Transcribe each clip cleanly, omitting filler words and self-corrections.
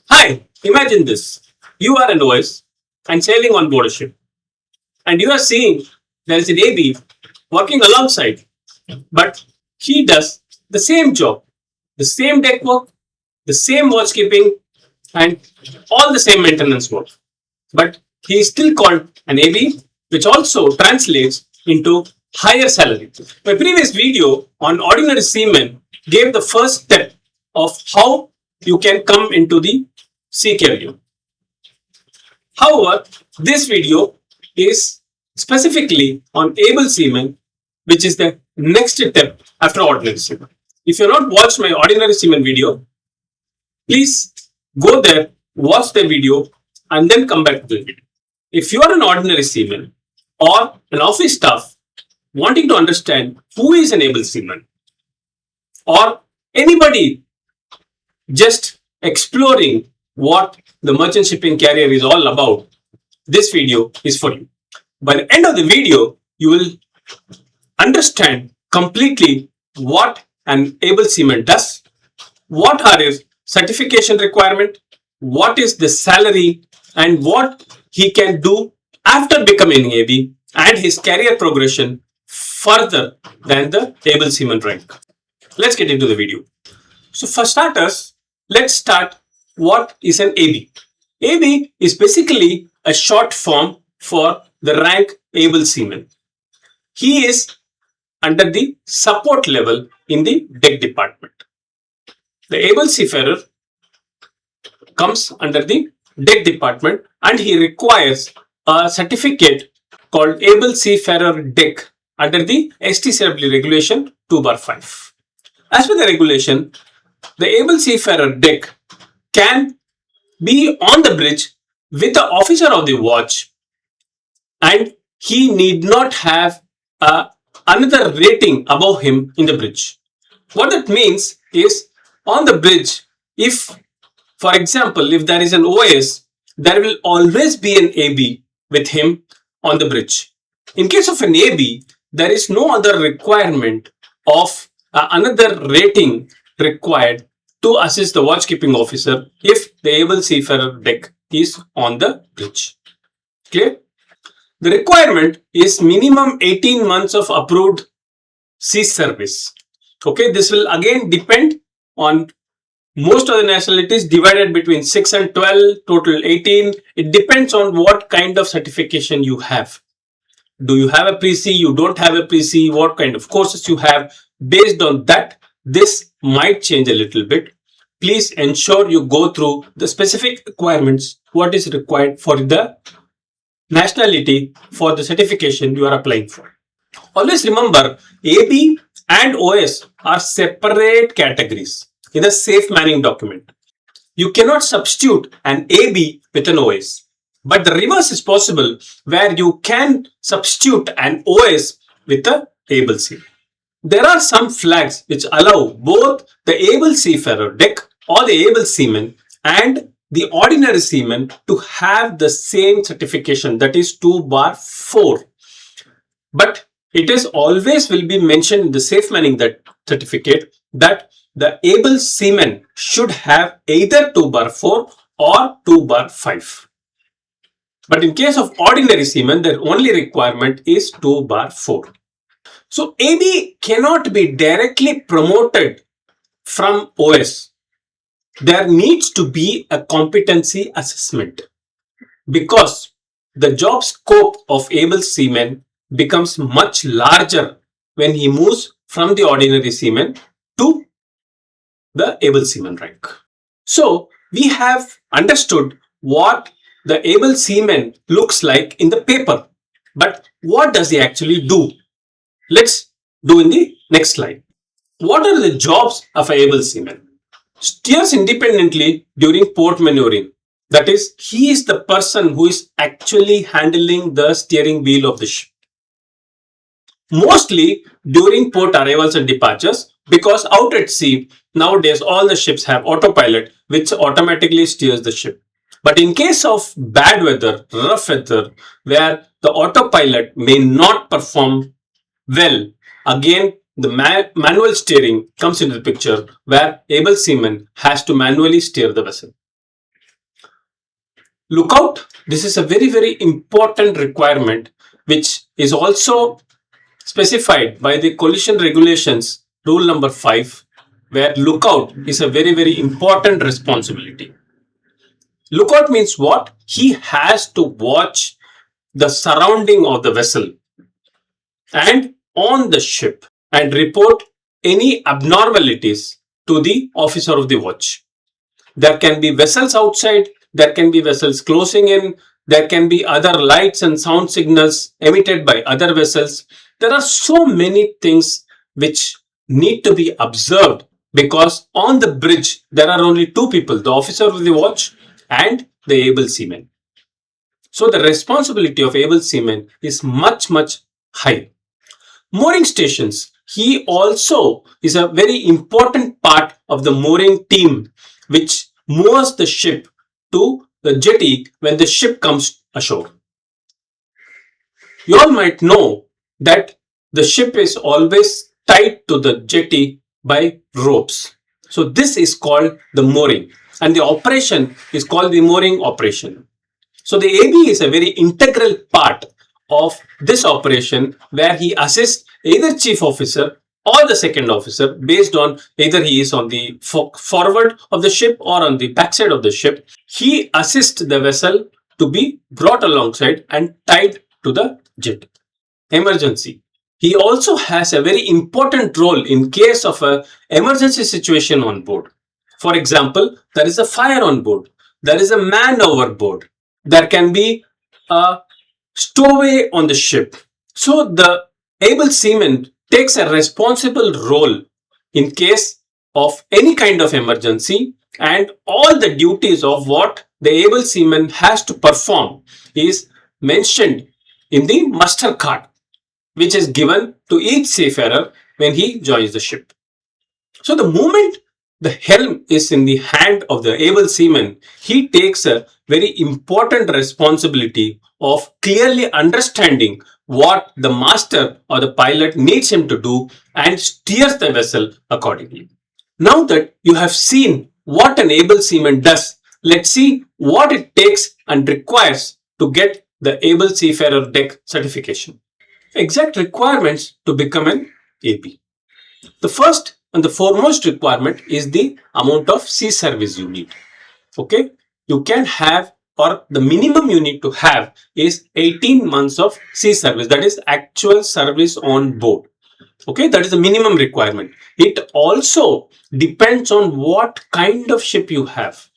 Hi, imagine this. You are an OS and sailing on board a ship, and you are seeing there is an AB working alongside, but he does the same job, the same deck work, the same watchkeeping, and all the same maintenance work. But he is still called an AB, which also translates into higher salary. My previous video on ordinary seamen gave the first step of how you can come into the sea career. However, this video is specifically on able seamen, which is the next step after ordinary seamen. If you have not watched my ordinary seamen video, please go there, watch the video, and then come back to the video. If you are an ordinary seaman or an office staff wanting to understand who is an able seaman, or anybody just exploring what the merchant shipping carrier is all about, this video is for you. By the end of the video, you will understand completely what an able seaman does, what are his certification requirement, what is the salary, and what he can do after becoming AB, and his career progression further than the able seaman rank. Let's get into the video. So for starters, let's start what is an AB. AB is basically a short form for the rank able seaman. He is under the support level in the deck department. The able seafarer comes under the deck department and he requires a certificate called Able Seafarer Deck under the STCW Regulation 2/5. As per the regulation, the Able Seafarer Deck can be on the bridge with the officer of the watch, and he need not have another rating above him in the bridge. What that means is, on the bridge, if, for example, if there is an OS, there will always be an AB with him on the bridge. In case of an AB, there is no other requirement of another rating required to assist the watchkeeping officer if the able seafarer deck is on the bridge. Clear? The requirement is minimum 18 months of approved sea service. Okay, this will again depend on most of the nationalities, divided between 6 and 12, total 18. It depends on what kind of certification you have. Do you have a pre-C? You don't have a pre-C? What kind of courses you have? Based on that, this might change a little bit. Please ensure you go through the specific requirements, what is required for the nationality for the certification you are applying for. Always remember, AB and OS are separate categories in the safe manning document. You cannot substitute an AB with an OS, but the reverse is possible, where you can substitute an OS with a able sea. There are some flags which allow both the able seafarer deck or the able seaman and the ordinary seaman to have the same certification, that is 2/4. But it is always will be mentioned in the safe manning that certificate that the able seaman should have either 2/4 or 2/5. But in case of ordinary seaman, the only requirement is 2/4. So AB cannot be directly promoted from OS. There needs to be a competency assessment, because the job scope of able seaman becomes much larger when he moves from the ordinary seaman to the able seaman rank. So we have understood what the able seaman looks like in the paper, but what does he actually do? Let's do in the next slide. What are the jobs of an able seaman? Steers independently during port maneuvering. That is, he is the person who is actually handling the steering wheel of the ship. Mostly during port arrivals and departures, because out at sea, nowadays all the ships have autopilot, which automatically steers the ship. But in case of bad weather, rough weather, where the autopilot may not perform well, again the manual steering comes into the picture, where able seaman has to manually steer the vessel. Lookout, this is a very important requirement which is also specified by the collision regulations rule number 5, where lookout is a very important responsibility. Lookout means what? He has to watch the surrounding of the vessel and on the ship and report any abnormalities to the officer of the watch. There can be vessels outside, there can be vessels closing in, there can be other lights and sound signals emitted by other vessels. There are so many things which need to be observed, because on the bridge there are only two people, the officer of the watch and the able seaman. So the responsibility of able seaman is much high. Mooring stations, he also is a very important part of the mooring team which moors the ship to the jetty when the ship comes ashore. You all might know that the ship is always tied to the jetty by ropes. So this is called the mooring, and the operation is called the mooring operation. So the AB is a very integral part of this operation, where he assists either chief officer or the second officer based on either he is on the forward of the ship or on the backside of the ship. He assists the vessel to be brought alongside and tied to the jet. Emergency. He also has a very important role in case of an emergency situation on board. For example, there is a fire on board, there is a man overboard, there can be a stowaway on the ship. So the able seaman takes a responsible role in case of any kind of emergency, and all the duties of what the able seaman has to perform is mentioned in the muster card, which is given to each seafarer when he joins the ship. So the moment the helm is in the hand of the able seaman, he takes a very important responsibility of clearly understanding what the master or the pilot needs him to do and steers the vessel accordingly. Now that you have seen what an able seaman does, let's see what it takes and requires to get the Able Seafarer Deck certification. Exact requirements to become an AP. The first and the foremost requirement is the amount of sea service you need. Okay, you can have, or the minimum you need to have is 18 months of sea service, that is actual service on board. Okay, that is the minimum requirement. It also depends on what kind of ship you have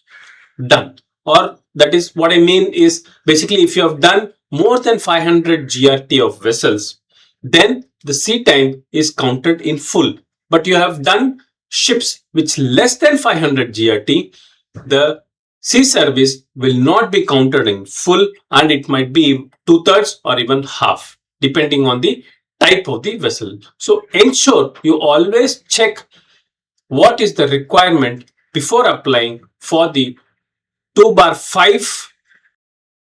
done, or that is what I mean is basically if you have done more than 500 GRT of vessels, then the sea time is counted in full. But you have done ships which less than 500 GRT, the sea service will not be counted in full, and it might be 2/3 or even half depending on the type of the vessel. So ensure you always check what is the requirement before applying for the 2/5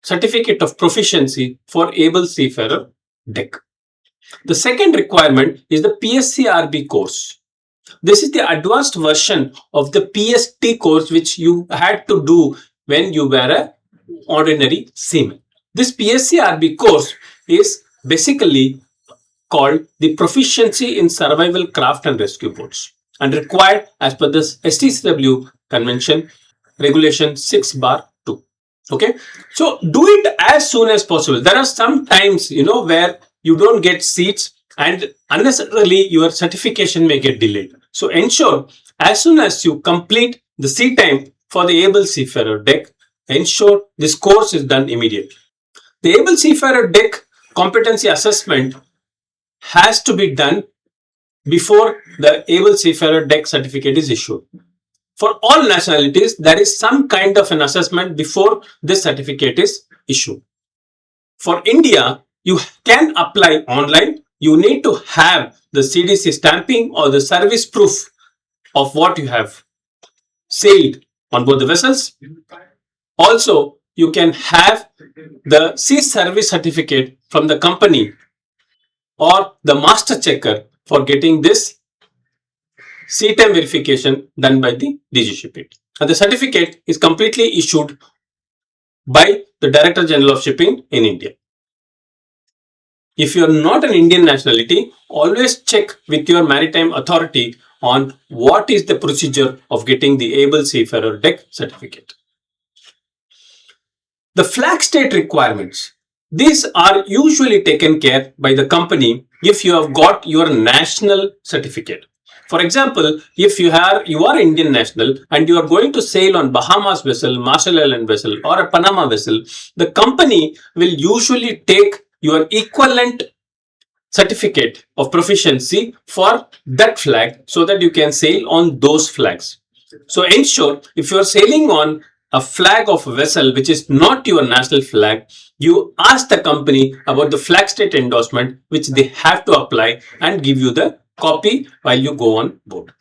certificate of proficiency for Able Seafarer Deck. The second requirement is the PSCRB course. This is the advanced version of the PST course which you had to do when you were an ordinary seaman. This PSCRB course is basically called the Proficiency in Survival Craft and Rescue Boats, and required as per this STCW Convention Regulation 6/2. Okay, so do it as soon as possible. There are some times, where you don't get seats and unnecessarily your certification may get delayed. So ensure as soon as you complete the sea time for the Able Seafarer Deck, ensure this course is done immediately. The Able Seafarer Deck competency assessment has to be done before the Able Seafarer Deck certificate is issued. For all nationalities, there is some kind of an assessment before this certificate is issued. For India, you can apply online. You need to have the CDC stamping or the service proof of what you have sailed on board the vessels. Also, you can have the sea service certificate from the company or the master checker for getting this sea time verification done by the DG Shipping. And the certificate is completely issued by the Director General of Shipping in India. If you are not an Indian nationality, always check with your maritime authority on what is the procedure of getting the Able Seafarer Deck certificate. The flag state requirements. These are usually taken care by the company if you have got your national certificate. For example, if you are Indian national and you are going to sail on Bahamas vessel, Marshall Island vessel or a Panama vessel, the company will usually take your equivalent certificate of proficiency for that flag so that you can sail on those flags. So ensure if you are sailing on a flag of a vessel which is not your national flag, you ask the company about the flag state endorsement which they have to apply and give you the copy while you go on board.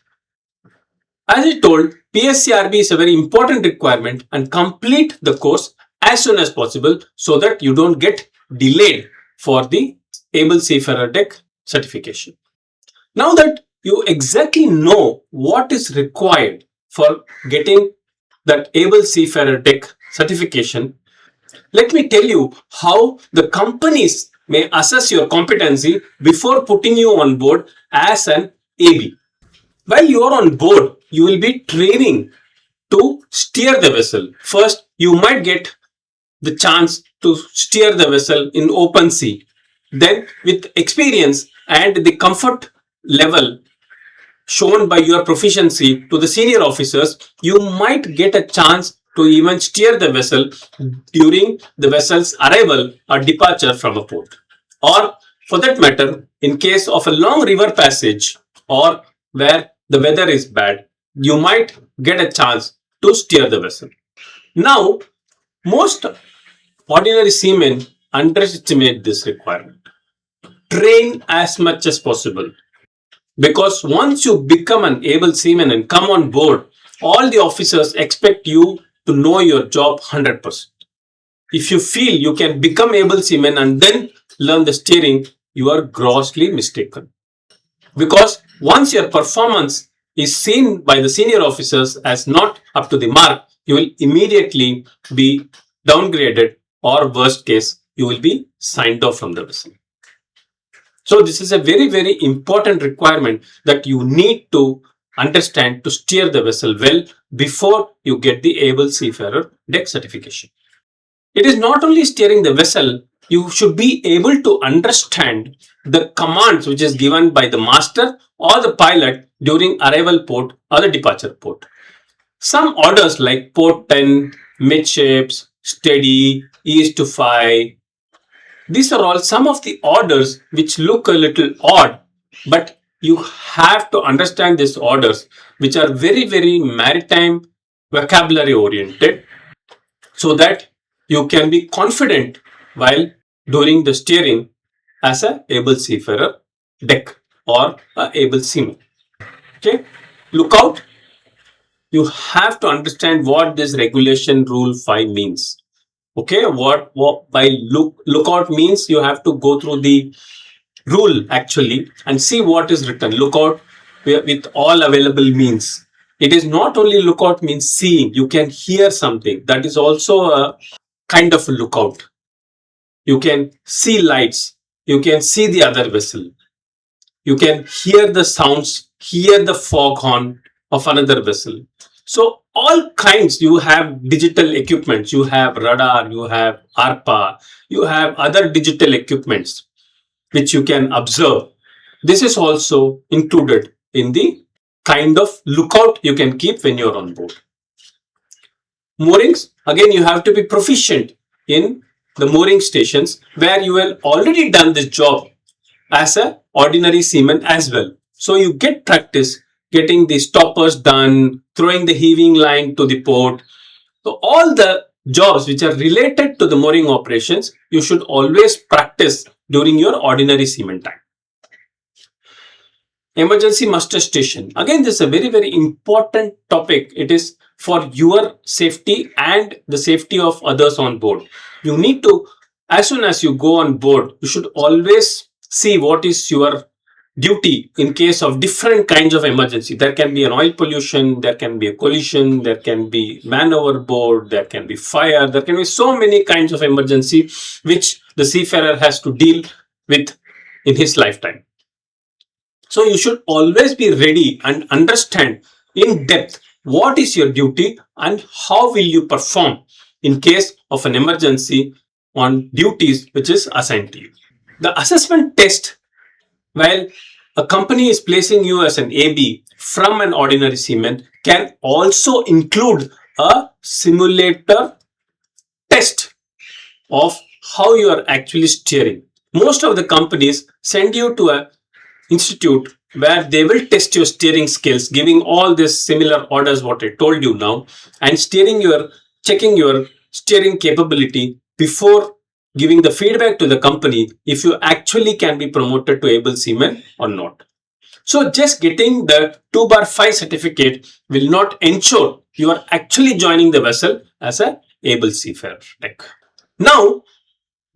As I told, PSCRB is a very important requirement and complete the course as soon as possible so that you don't get delayed for the Able Seafarer Deck certification. Now that you exactly know what is required for getting that Able Seafarer Deck certification, let me tell you how the companies may assess your competency before putting you on board as an AB. While you are on board, you will be training to steer the vessel. First, you might get the chance to steer the vessel in open sea. Then, with experience and the comfort level shown by your proficiency to the senior officers, you might get a chance to even steer the vessel during the vessel's arrival or departure from a port. Or, for that matter, in case of a long river passage or where the weather is bad, you might get a chance to steer the vessel. Now, most ordinary seamen underestimate this requirement. Train as much as possible, because once you become an able seaman and come on board, all the officers expect you to know your job 100%. If you feel you can become able seaman and then learn the steering, you are grossly mistaken. Because once your performance is seen by the senior officers as not up to the mark, you will immediately be downgraded, or worst case, you will be signed off from the vessel. So this is a very, very important requirement that you need to understand to steer the vessel well before you get the Able Seafarer Deck certification. It is not only steering the vessel, you should be able to understand the commands which is given by the master or the pilot during arrival port or the departure port. Some orders like port 10, midships, steady, east to 5, these are all some of the orders which look a little odd, but you have to understand these orders which are very, very maritime vocabulary oriented so that you can be confident while doing the steering as a able seafarer deck or a able seaman. Okay, look out. You have to understand what this regulation rule 5 means. Okay, what by lookout means you have to go through the rule actually and see what is written. Lookout with all available means. It is not only lookout means seeing, you can hear something. That is also a kind of a lookout. You can see lights, you can see the other vessel, you can hear the sounds, hear the foghorn of another vessel. So all kinds, you have digital equipments, you have radar, you have ARPA, you have other digital equipments which you can observe. This is also included in the kind of lookout you can keep when you're on board. Moorings, again you have to be proficient in the mooring stations where you have already done this job as an ordinary seaman as well. So you get practice getting the stoppers done, throwing the heaving line to the port. So all the jobs which are related to the mooring operations, you should always practice during your ordinary seaman time. Emergency muster station. Again, this is a very, very important topic. It is for your safety and the safety of others on board. You need to, as soon as you go on board, you should always see what is your duty in case of different kinds of emergency. There can be an oil pollution, there can be a collision, there can be man overboard, there can be fire, there can be so many kinds of emergency which the seafarer has to deal with in his lifetime. So you should always be ready and understand in depth what is your duty and how will you perform in case of an emergency on duties which is assigned to you. The assessment test, while a company is placing you as an AB from an ordinary seaman, can also include a simulator test of how you are actually steering. Most of the companies send you to an institute where they will test your steering skills, giving all these similar orders what I told you now, and checking your steering capability before giving the feedback to the company if you actually can be promoted to able seaman or not. So just getting the 2/5 certificate will not ensure you are actually joining the vessel as a able seafarer deck. Now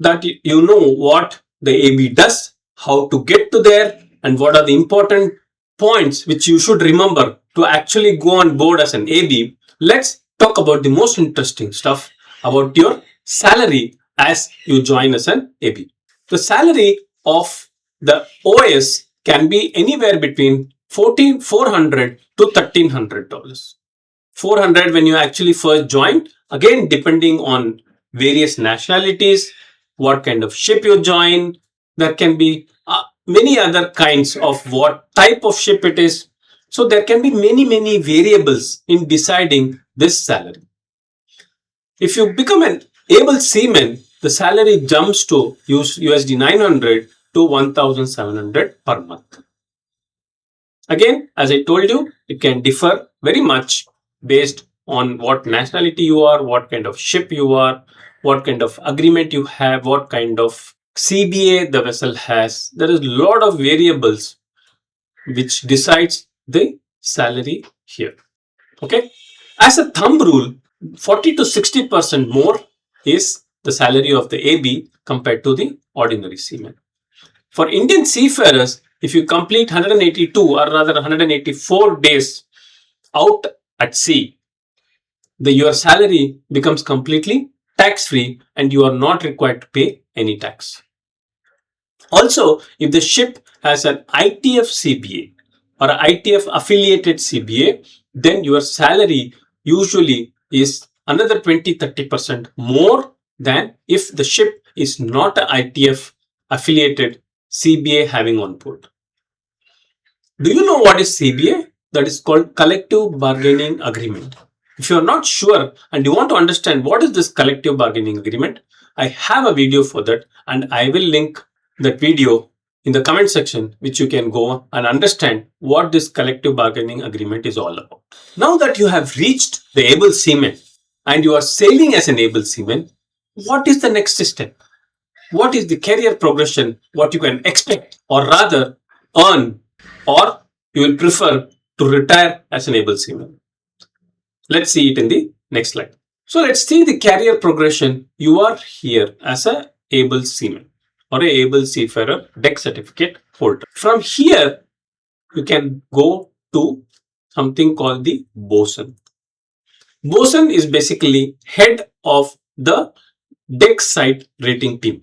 that you know what the AB does, how to get to there, and what are the important points which you should remember to actually go on board as an AB, let's talk about the most interesting stuff about your salary as you join as an AB. The salary of the OS can be anywhere between $1,400 to $1,300. $400 when you actually first join, again depending on various nationalities, what kind of ship you join. There can be many other kinds of what type of ship it is. So there can be many variables in deciding this salary. If you become an able seaman, the salary jumps to USD 900 to 1,700 per month. Again, as I told you, it can differ very much based on what nationality you are, what kind of ship you are, what kind of agreement you have, what kind of CBA the vessel has. There is a lot of variables which decides the salary here. Okay. As a thumb rule, 40 to 60% more is the salary of the AB compared to the ordinary seaman. For Indian seafarers, if you complete 182 or rather 184 days out at sea, your salary becomes completely tax-free and you are not required to pay any tax. Also, if the ship has an ITF CBA or an ITF affiliated CBA, then your salary usually is another 20-30% more than if the ship is not an ITF affiliated CBA having on board. Do you know what is CBA? That is called collective bargaining agreement. If you are not sure and you want to understand what is this collective bargaining agreement, I have a video for that and I will link that video in the comment section, which you can go and understand what this collective bargaining agreement is all about. Now that you have reached the able seaman and you are sailing as an able seaman, what is the next step? What is the career progression, what you can expect or rather earn, or you will prefer to retire as an able seaman? Let's see it in the next slide. So let's see the career progression. You are here as a able seaman or a able seafarer deck certificate holder. From here, you can go to something called the bosun. Bosun is basically head of the deck site rating team.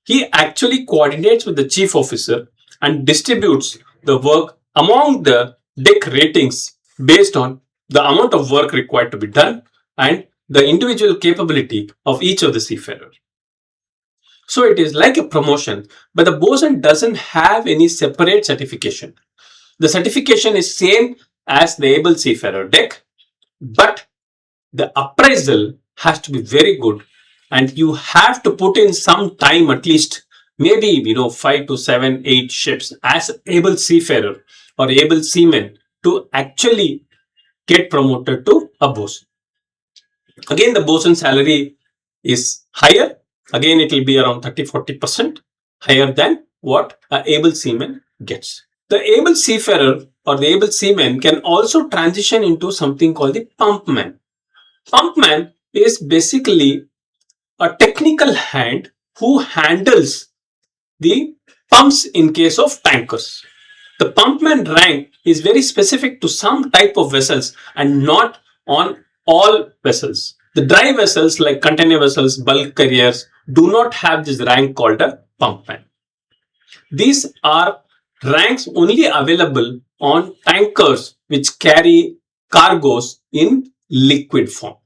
He actually coordinates with the chief officer and distributes the work among the deck ratings based on the amount of work required to be done and the individual capability of each of the seafarers. So it is like a promotion, but the bosun doesn't have any separate certification. The certification is same as the able seafarer deck, but the appraisal has to be very good and you have to put in some time, at least maybe 5 to 7, 8 ships as able seafarer or able seaman to actually get promoted to a bosun. Again, the bosun salary is higher. Again, it will be around 30-40% higher than what an able seaman gets. The able seafarer or the able seaman can also transition into something called the pumpman. Pumpman is basically a technical hand who handles the Pumps in case of tankers. The pumpman rank is very specific to some type of vessels and not on all vessels. The dry vessels like container vessels, bulk carriers do not have this rank called a pumpman. These are ranks only available on tankers which carry cargoes in liquid form,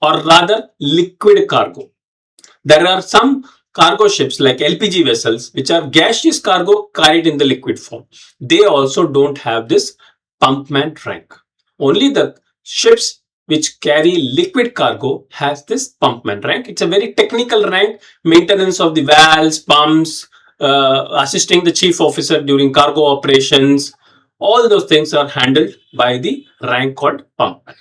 or rather liquid cargo. There are some cargo ships like LPG vessels which are gaseous cargo carried in the liquid form. They also don't have this pumpman rank. Only the ships which carry liquid cargo has this pumpman rank. It's a very technical rank. Maintenance of the valves, pumps, assisting the chief officer during cargo operations, all those things are handled by the rank called pumpman.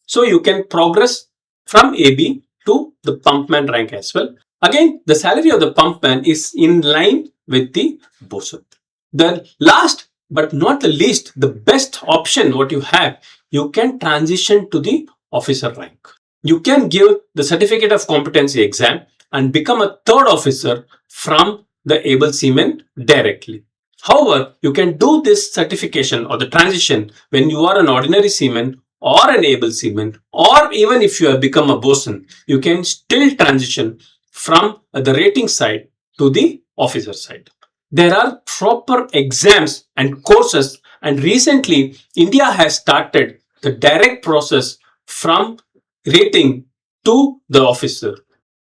So you can progress from AB to the pumpman rank as well. Again, the salary of the pumpman is in line with the bosun. The last but not the least, the best option what you have, you can transition to the officer rank. You can give the certificate of competency exam and become a third officer from the able seaman directly. However, you can do this certification or the transition when you are an ordinary seaman or an able seaman, or even if you have become a bosun, you can still transition from the rating side to the officer side. There are proper exams and courses, and recently India has started the direct process from rating to the officer.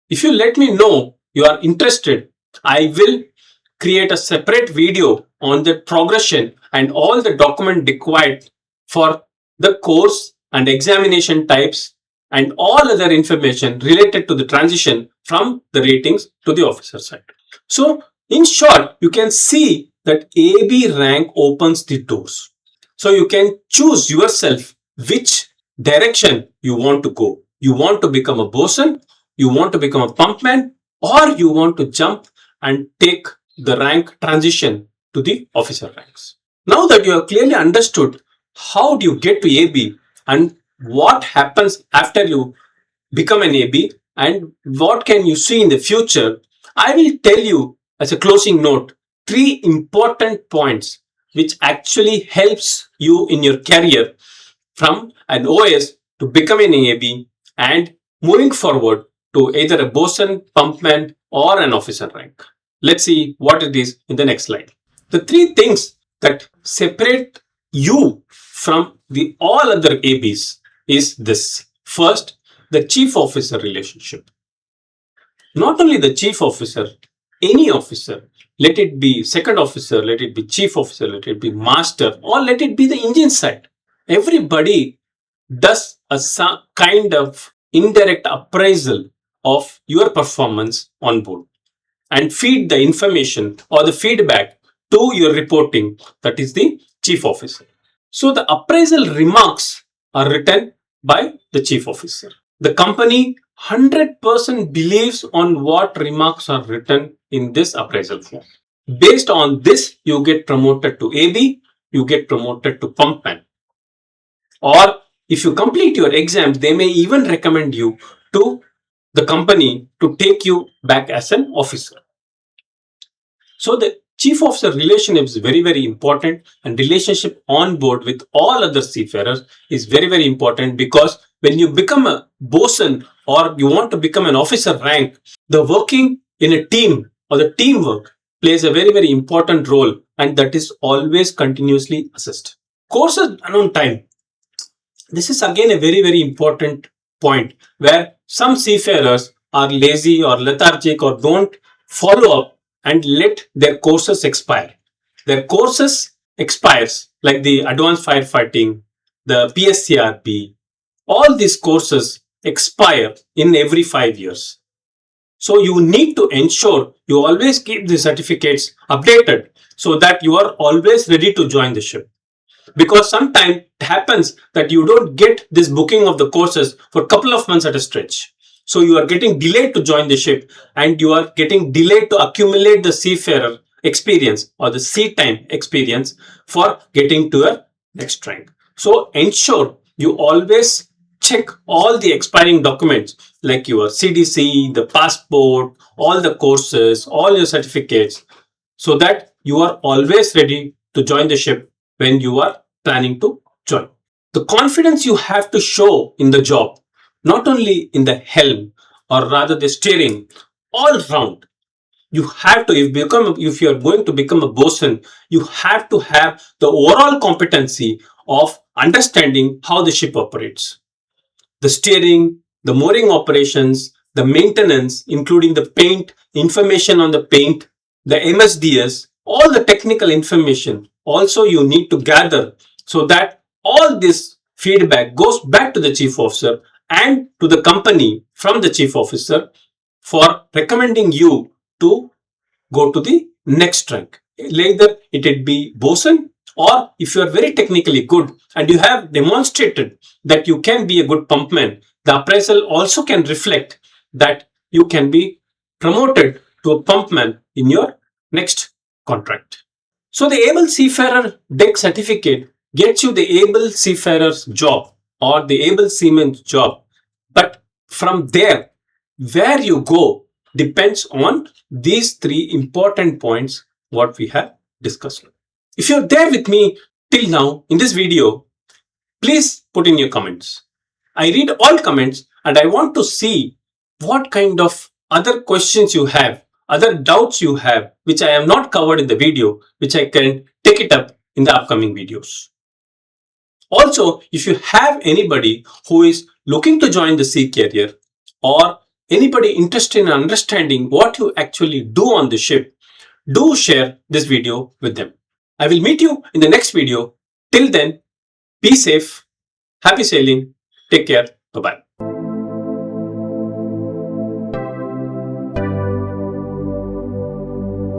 If you let me know you are interested, I will create a separate video on the progression and all the document required for the course and examination types and all other information related to the transition from the ratings to the officer side. So in short, you can see that AB rank opens the doors. So you can choose yourself which direction you want to go. You want to become a bosun, you want to become a pumpman, or you want to jump and take the rank transition to the officer ranks. Now that you have clearly understood how do you get to AB and what happens after you become an AB and what can you see in the future, I will tell you as a closing note 3 important points which actually helps you in your career from an OS to become an AB and moving forward to either a bosun, pumpman, or an officer rank. Let's see what it is in the next slide. The 3 things that separate you from the all other ABs is this. First, the chief officer relationship. Not only the chief officer, any officer, let it be second officer, let it be chief officer, let it be master, or let it be the engine side. Everybody does a kind of indirect appraisal of your performance on board and feed the information or the feedback to your reporting, that is the chief officer. So the appraisal remarks are written by the chief officer. The company 100% believes on what remarks are written in this appraisal form. Based on this, you get promoted to AB, you get promoted to pumpman. Or if you complete your exams, they may even recommend you to the company to take you back as an officer. So the chief officer relationship is very, very important, and relationship on board with all other seafarers is very, very important, because when you become a bosun or you want to become an officer rank, the working in a team or the teamwork plays a very, very important role, and that is always continuously assessed. Courses done on time. This is again a very, very important point where some seafarers are lazy or lethargic or don't follow up and let their courses expire. Their courses expires like the advanced firefighting, the PSCRB, all these courses expire in every 5 years. So you need to ensure you always keep the certificates updated so that you are always ready to join the ship. Because sometimes it happens that you don't get this booking of the courses for a couple of months at a stretch. So you are getting delayed to join the ship, and you are getting delayed to accumulate the seafarer experience or the sea time experience for getting to a next rank. So ensure you always check all the expiring documents like your CDC, the passport, all the courses, all your certificates. so that you are always ready to join the ship when you are planning to join. The confidence you have to show in the job, not only in the helm or rather the steering, all round. You have to, if you are going to become a bosun, you have to have the overall competency of understanding how the ship operates. The steering, the mooring operations, the maintenance, including the paint, information on the paint, the MSDS, all the technical information also you need to gather so that all this feedback goes back to the chief officer and to the company from the chief officer for recommending you to go to the next rank. Either it would be bosun, or if you are very technically good and you have demonstrated that you can be a good pumpman, the appraisal also can reflect that you can be promoted to a pumpman in your next contract. So the Able Seafarer Deck certificate gets you the Able Seafarer's job or the Able Seaman's job. But from there, where you go depends on these three important points what we have discussed. If you're there with me till now in this video, please put in your comments. I read all comments and I want to see what kind of other questions you have, other doubts you have, which I have not covered in the video, which I can take it up in the upcoming videos. Also, if you have anybody who is looking to join the sea carrier or anybody interested in understanding what you actually do on the ship, do share this video with them. I will meet you in the next video. Till then, be safe, happy sailing, take care, bye-bye.